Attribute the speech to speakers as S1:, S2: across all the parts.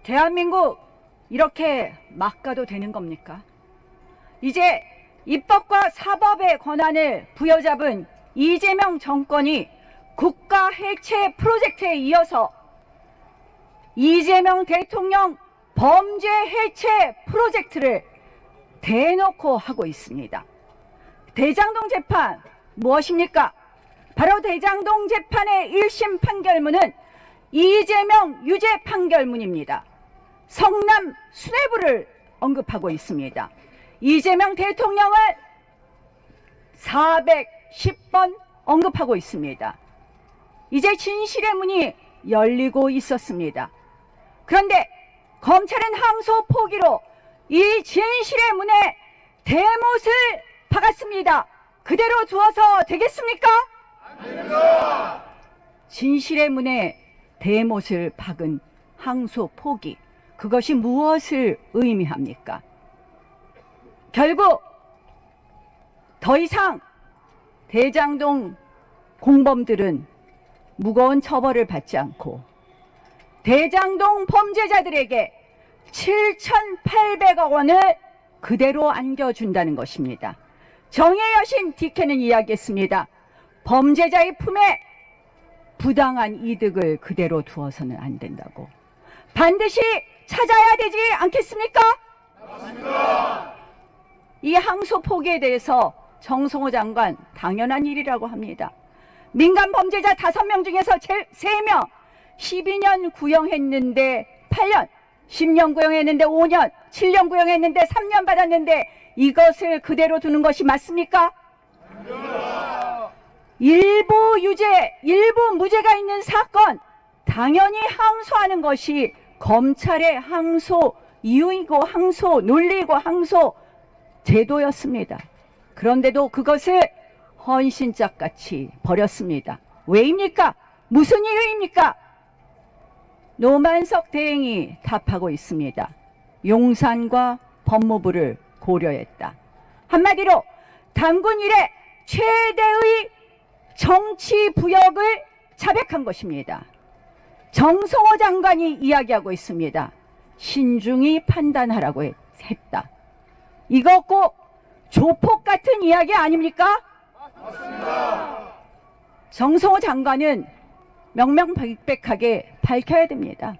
S1: 대한민국 이렇게 막 가도 되는 겁니까? 이제 입법과 사법의 권한을 부여잡은 이재명 정권이 국가 해체 프로젝트에 이어서 이재명 대통령 범죄 해체 프로젝트를 대놓고 하고 있습니다. 대장동 재판 무엇입니까? 바로 대장동 재판의 1심 판결문은 이재명 유죄 판결문입니다. 성남 수뇌부를 언급하고 있습니다. 이재명 대통령을 410번 언급하고 있습니다. 이제 진실의 문이 열리고 있었습니다. 그런데 검찰은 항소 포기로 이 진실의 문에 대못을 박았습니다. 그대로 두어서 되겠습니까? 아닙니다. 진실의 문에 대못을 박은 항소 포기, 그것이 무엇을 의미합니까? 결국 더 이상 대장동 공범들은 무거운 처벌을 받지 않고 대장동 범죄자들에게 7,800억 원을 그대로 안겨준다는 것입니다. 정의의 여신 디케는 이야기했습니다. 범죄자의 품에 부당한 이득을 그대로 두어서는 안 된다고. 반드시 찾아야 되지 않겠습니까? 맞습니다. 이 항소 포기에 대해서 정성호 장관 당연한 일이라고 합니다. 민간 범죄자 5명 중에서 3명 12년 구형했는데 8년, 10년 구형했는데 5년, 7년 구형했는데 3년 받았는데 이것을 그대로 두는 것이 맞습니까? 아닙니다. 일부 유죄, 일부 무죄가 있는 사건 당연히 항소하는 것이 검찰의 항소 이유이고 항소 논리이고 항소 제도였습니다. 그런데도 그것을 헌신짝같이 버렸습니다. 왜입니까? 무슨 이유입니까? 노만석 대행이 답하고 있습니다. 용산과 법무부를 고려했다. 한마디로 당군 이래 최대의 정치 부역을 자백한 것입니다. 정성호 장관이 이야기하고 있습니다. 신중히 판단하라고 했다. 이거 꼭 조폭 같은 이야기 아닙니까? 맞습니다. 정성호 장관은 명명백백하게 밝혀야 됩니다.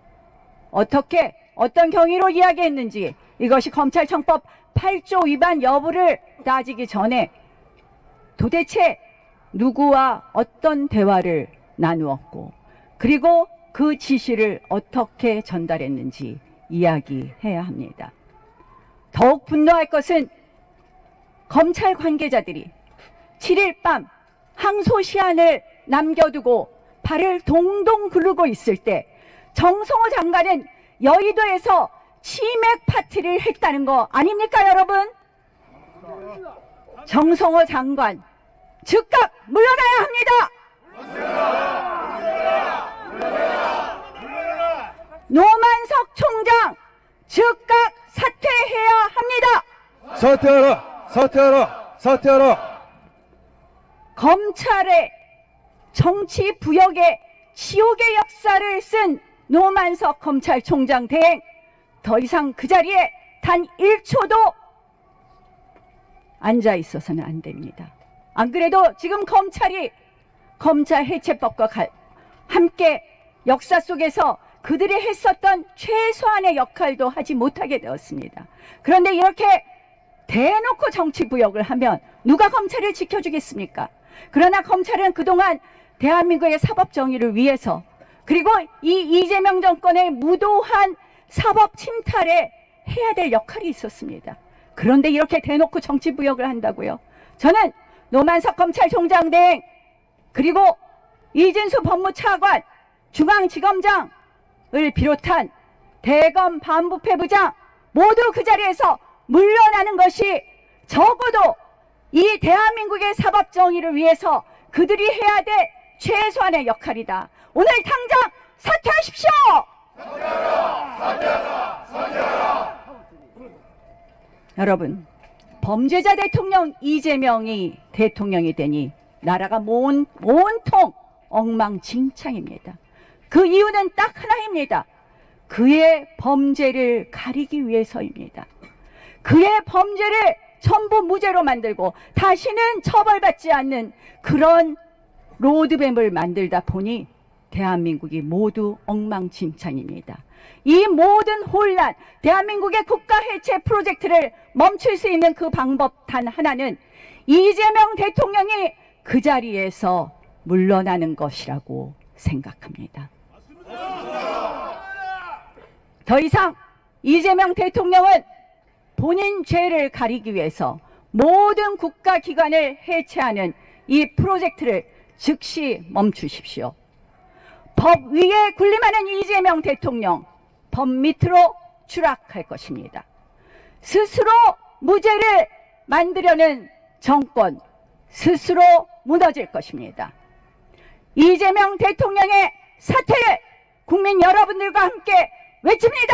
S1: 어떻게 어떤 경위로 이야기했는지, 이것이 검찰청법 8조 위반 여부를 따지기 전에 도대체 누구와 어떤 대화를 나누었고 그리고 그 지시를 어떻게 전달했는지 이야기해야 합니다. 더욱 분노할 것은 검찰 관계자들이 7일 밤 항소 시한을 남겨두고 발을 동동 구르고 있을 때 정성호 장관은 여의도에서 치맥 파티를 했다는 거 아닙니까, 여러분? 정성호 장관 즉각 물러나야 합니다. 노만석 총장 즉각 사퇴해야 합니다.
S2: 사퇴하라! 사퇴하라! 사퇴하라!
S1: 검찰의 정치 부역의 지옥의 역사를 쓴 노만석 검찰총장 대행, 더 이상 그 자리에 단 1초도 앉아 있어서는 안 됩니다. 안 그래도 지금 검찰이 검찰 해체법과 함께 역사 속에서 그들이 했었던 최소한의 역할도 하지 못하게 되었습니다. 그런데 이렇게 대놓고 정치부역을 하면 누가 검찰을 지켜주겠습니까? 그러나 검찰은 그동안 대한민국의 사법정의를 위해서, 그리고 이 이재명 정권의 무도한 사법 침탈에 해야 될 역할이 있었습니다. 그런데 이렇게 대놓고 정치부역을 한다고요? 저는 노만석 검찰총장 대행, 그리고 이진수 법무차관, 중앙지검장을 비롯한 대검 반부패부장 모두 그 자리에서 물러나는 것이 적어도 이 대한민국의 사법정의를 위해서 그들이 해야 될 최소한의 역할이다. 오늘 당장 사퇴하십시오! 사퇴하라! 사퇴하라! 사퇴하라! 여러분, 범죄자 대통령 이재명이 대통령이 되니 나라가 온통 엉망진창입니다. 그 이유는 딱 하나입니다. 그의 범죄를 가리기 위해서입니다. 그의 범죄를 전부 무죄로 만들고 다시는 처벌받지 않는 그런 로드맵을 만들다 보니 대한민국이 모두 엉망진창입니다. 이 모든 혼란, 대한민국의 국가 해체 프로젝트를 멈출 수 있는 그 방법 단 하나는 이재명 대통령이 그 자리에서 물러나는 것이라고 생각합니다. 더 이상 이재명 대통령은 본인 죄를 가리기 위해서 모든 국가기관을 해체하는 이 프로젝트를 즉시 멈추십시오. 법 위에 군림하는 이재명 대통령, 법 밑으로 추락할 것입니다. 스스로 무죄를 만들려는 정권, 스스로 무너질 것입니다. 이재명 대통령의 사퇴를 국민 여러분들과 함께 외칩니다.